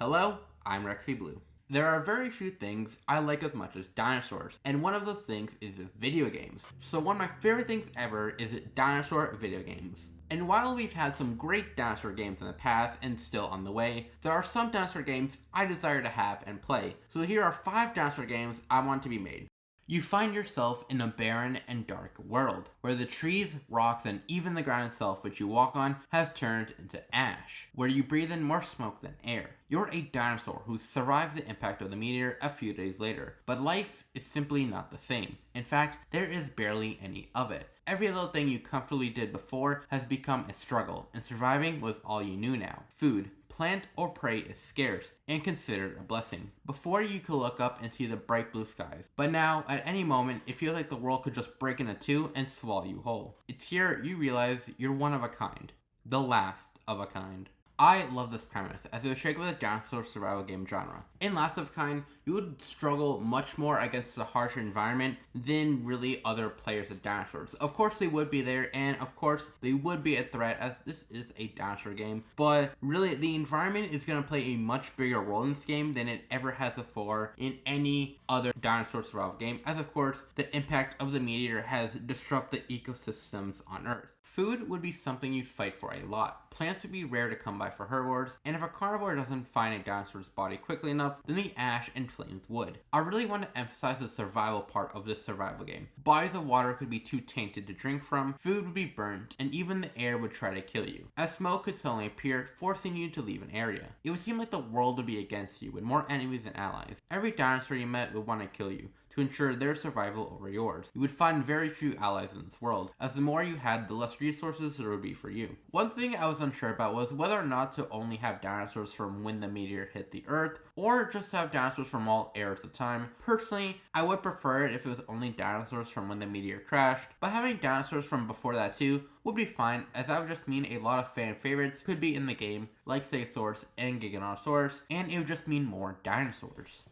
Hello, I'm Rexy Blue. There are very few things I like as much as dinosaurs, and one of those things is video games. So one of my favorite things ever is dinosaur video games. And while we've had some great dinosaur games in the past and still on the way, there are some dinosaur games I desire to have and play. So here are 5 dinosaur games I want to be made. You find yourself in a barren and dark world, where the trees, rocks, and even the ground itself which you walk on has turned into ash, where you breathe in more smoke than air. You're a dinosaur who survived the impact of the meteor a few days later, but life is simply not the same. In fact, there is barely any of it. Every little thing you comfortably did before has become a struggle, and surviving was all you knew now. Food, plant or prey is scarce and considered a blessing. Before you could look up and see the bright blue skies, but now at any moment it feels like the world could just break into two and swallow you whole. It's here you realize you're one of a kind, the last of a kind. I love this premise, as it would shake with the dinosaur survival game genre. In Last of Kind, you would struggle much more against the harsher environment than really other players of dinosaurs. Of course they would be there, and of course they would be a threat, as this is a dinosaur game, but really the environment is going to play a much bigger role in this game than it ever has before in any other dinosaur survival game, as of course the impact of the meteor has disrupted ecosystems on Earth. Food would be something you'd fight for a lot. Plants would be rare to come by for herbivores, and if a carnivore doesn't find a dinosaur's body quickly enough, then the ash and flames would. I really want to emphasize the survival part of this survival game. Bodies of water could be too tainted to drink from, food would be burnt, and even the air would try to kill you, as smoke could suddenly appear, forcing you to leave an area. It would seem like the world would be against you, with more enemies than allies. Every dinosaur you met would want to kill you, to ensure their survival over yours. You would find very few allies in this world, as the more you had, the less resources there would be for you. One thing I was unsure about was whether or not to only have dinosaurs from when the meteor hit the Earth, or just have dinosaurs from all eras of time. Personally, I would prefer it if it was only dinosaurs from when the meteor crashed, but having dinosaurs from before that too would be fine, as that would just mean a lot of fan favorites could be in the game, like Stegosaurus and Giganotosaurus, and it would just mean more dinosaurs.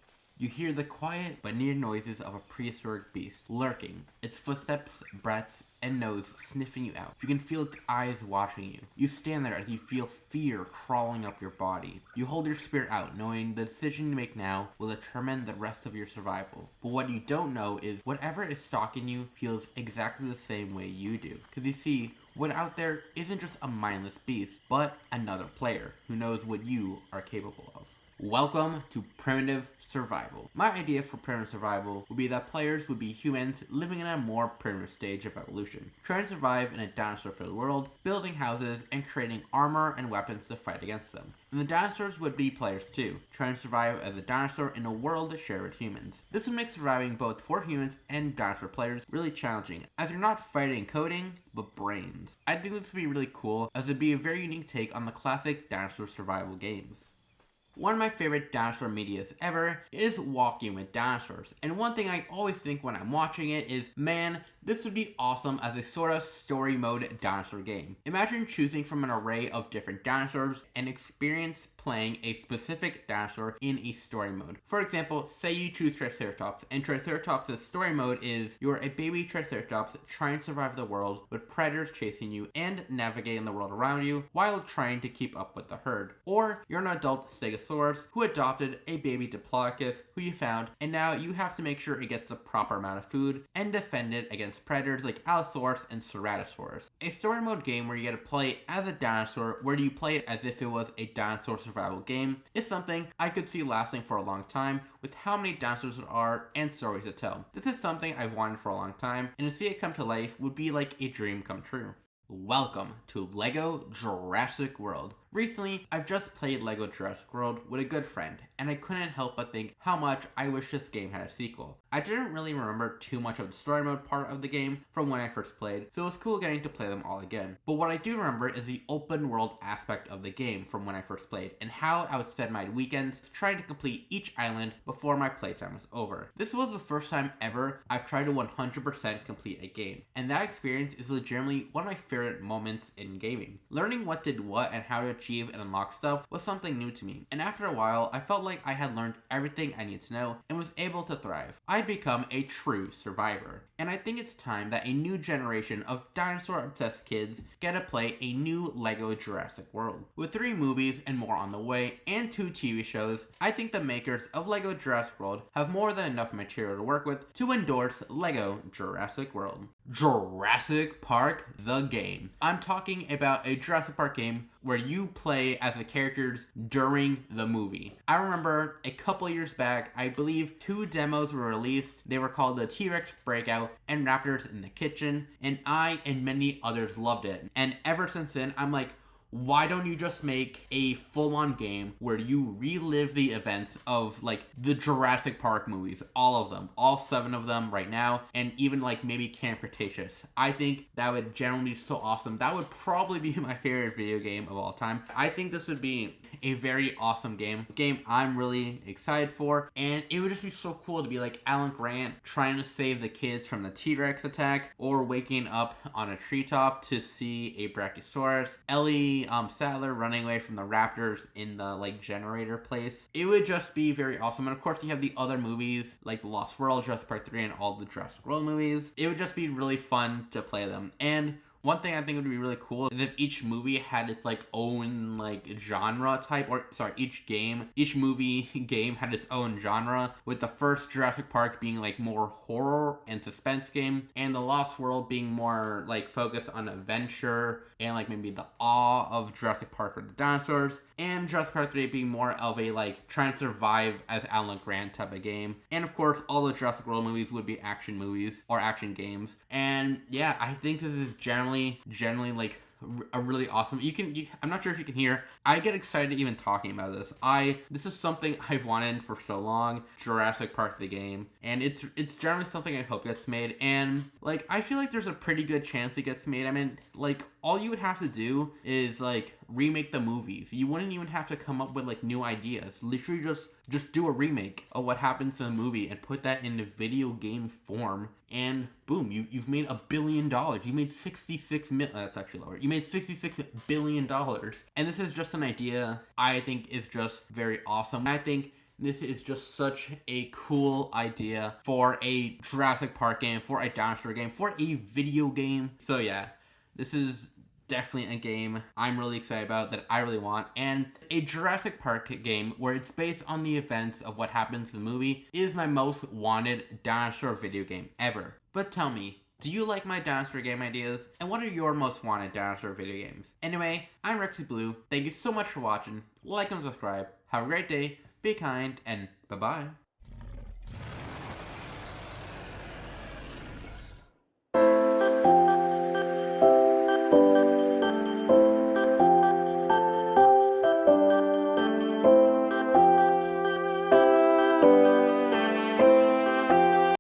You hear the quiet but near noises of a prehistoric beast lurking, its footsteps, breaths, and nose sniffing you out. You can feel its eyes watching you. You stand there as you feel fear crawling up your body. You hold your spirit out, knowing the decision you make now will determine the rest of your survival. But what you don't know is whatever is stalking you feels exactly the same way you do. Because you see, what out there isn't just a mindless beast, but another player who knows what you are capable of. Welcome to Primitive Survival. My idea for primitive survival would be that players would be humans living in a more primitive stage of evolution, trying to survive in a dinosaur-filled world, building houses, and creating armor and weapons to fight against them. And the dinosaurs would be players too, trying to survive as a dinosaur in a world shared with humans. This would make surviving both for humans and dinosaur players really challenging, as you're not fighting coding, but brains. I think this would be really cool, as it would be a very unique take on the classic dinosaur survival games. One of my favorite dinosaur medias ever is Walking with Dinosaurs, and one thing I always think when I'm watching it is, man, this would be awesome as a sort of story mode dinosaur game. Imagine choosing from an array of different dinosaurs and experience playing a specific dinosaur in a story mode. For example, say you choose Triceratops, and Triceratops' story mode is you're a baby Triceratops trying to survive the world with predators chasing you and navigating the world around you while trying to keep up with the herd. Or you're an adult Stegosaurus who adopted a baby Diplodocus who you found, and now you have to make sure it gets the proper amount of food and defend it against predators like Allosaurus and Ceratosaurus. A story mode game where you get to play as a dinosaur, where you play it as if it was a dinosaur survival game, is something I could see lasting for a long time with how many dinosaurs there are and stories to tell. This is something I've wanted for a long time, and to see it come to life would be like a dream come true. Welcome to LEGO Jurassic World. Recently, I've just played LEGO Jurassic World with a good friend, and I couldn't help but think how much I wish this game had a sequel. I didn't really remember too much of the story mode part of the game from when I first played, so it was cool getting to play them all again. But what I do remember is the open world aspect of the game from when I first played, and how I would spend my weekends trying to complete each island before my playtime was over. This was the first time ever I've tried to 100% complete a game, and that experience is legitimately one of my favorite moments in gaming. Learning what did what and how to achieve and unlock stuff was something new to me. And after a while, I felt like I had learned everything I needed to know and was able to thrive. I'd become a true survivor. And I think it's time that a new generation of dinosaur-obsessed kids get to play a new LEGO Jurassic World. With 3 movies and more on the way, and 2 TV shows, I think the makers of LEGO Jurassic World have more than enough material to work with to endorse LEGO Jurassic World. Jurassic Park, the game. I'm talking about a Jurassic Park game where you play as the characters during the movie. I remember a couple years back, I believe 2 demos were released. They were called the T-Rex Breakout and Raptors in the Kitchen, and I and many others loved it. And ever since then, I'm like, why don't you just make a full-on game where you relive the events of, like, the Jurassic Park movies? All of them. All 7 of them right now. And even, like, maybe Camp Cretaceous. I think that would generally be so awesome. That would probably be my favorite video game of all time. I think this would be a very awesome game. A game I'm really excited for. And it would just be so cool to be like Alan Grant trying to save the kids from the T-Rex attack, or waking up on a treetop to see a Brachiosaurus. Ellie Sattler running away from the raptors in the, like, generator place. It would just be very awesome. And of course, you have the other movies like The Lost World, Jurassic Park 3, and all the Jurassic World movies. It would just be really fun to play them. And one thing I think would be really cool is if each movie had its, like, own, like, genre type, or sorry, each movie game had its own genre, with the first Jurassic Park being, like, more horror and suspense game, and The Lost World being more, like, focused on adventure and, like, maybe the awe of Jurassic Park with the dinosaurs, and Jurassic Park 3 being more of a, like, trying to survive as Alan Grant type of game. And of course, all the Jurassic World movies would be action movies or action games. And yeah, I think this is generally like a really awesome. I'm not sure if you can hear. I get excited even talking about this. This is something I've wanted for so long. Jurassic Park the game, and it's generally something I hope gets made. And, like, I feel like there's a pretty good chance it gets made. I mean, like, all you would have to do is, like, remake the movies. You wouldn't even have to come up with, like, new ideas. Literally just do a remake of what happens in the movie and put that in a video game form, and boom, you've made $1 billion. You made 66 million. That's actually lower. You made $66 billion. And this is just an idea I think is just very awesome. I think this is just such a cool idea for a Jurassic Park game, for a dinosaur game, for a video game. So yeah, this is definitely a game I'm really excited about, that I really want. And a Jurassic Park game where it's based on the events of what happens in the movie is my most wanted dinosaur video game ever. But tell me, do you like my dinosaur game ideas? And what are your most wanted dinosaur video games? Anyway, I'm Rexy Blue. Thank you so much for watching. Like and subscribe. Have a great day. Be kind, and bye-bye.